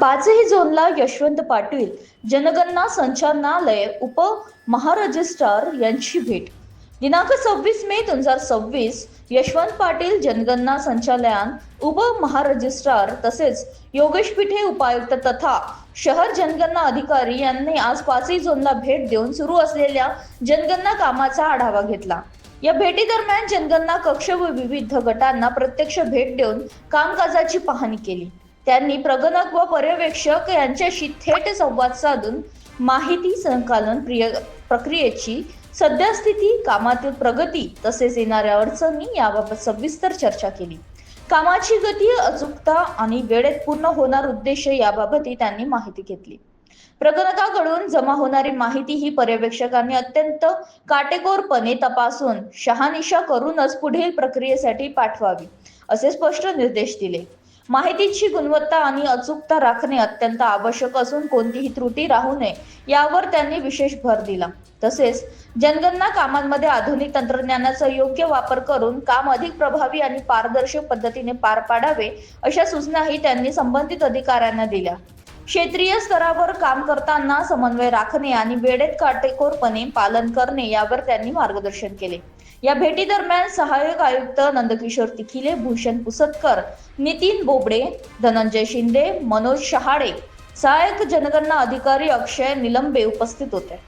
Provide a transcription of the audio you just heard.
पाचही झोनला यशवंत पाटील जनगणना संचालनालय उप महारजिस्ट्रार यांची भेट. दिनांक 26 मे 2026 यशवंत पाटील जनगणना संचालयान उप महारजिस्ट्रार तसेच योगेश पिठे उपायुक्त तथा शहर जनगणना अधिकारी यांनी आज पाचही झोनला भेट देऊन सुरू असलेल्या जनगणना कामाचा आढावा घेतला. या भेटी दरम्यान जनगणना कक्ष व विविध गटांना प्रत्यक्ष भेट देऊन कामकाजाची पाहणी केली. त्यांनी प्रगणक व पर्यवेक्षक यांच्याशी थेट संवाद साधून माहिती संकलन प्रक्रियेची सद्यस्थिती, कामातील प्रगती तसेच येणाऱ्या अडचणी याबाबत सविस्तर चर्चा केली. कामाची गती, अचूकता आणि वेळेत पूर्ण होणार उद्देश याबाबतही त्यांनी माहिती घेतली. प्रगणकाकडून जमा होणारी माहिती ही पर्यवेक्षकांनी अत्यंत काटेकोरपणे तपासून शहानिशा करूनच पुढील प्रक्रियेसाठी पाठवावी असे स्पष्ट निर्देश दिले. माहितीची गुणवत्ता आणि अचूकता राखणे अत्यंत आवश्यक असून कोणतीही त्रुटी राहू नये यावर त्यांनी विशेष भर दिला. तसेच जनगणना कामांमध्ये आधुनिक तंत्रज्ञानाचा योग्य वापर करून काम अधिक प्रभावी आणि पारदर्शक पद्धतीने पार पाडावे अशा सूचनाही त्यांनी संबंधित अधिकाऱ्यांना दिल्या. क्षेत्रीय स्तरावर काम करताना समन्वय राखणे आणि वेळेत काटेकोरपणे पालन करणे यावर त्यांनी मार्गदर्शन केले. या भेटी दरम्यान सहाय्यक आयुक्त नंदकिशोर तिखिले, भूषण पुसतकर, नितीन बोबडे, धनंजय शिंदे, मनोज शहाडे, सहाय्यक जनगणना अधिकारी अक्षय निलंबे उपस्थित होते.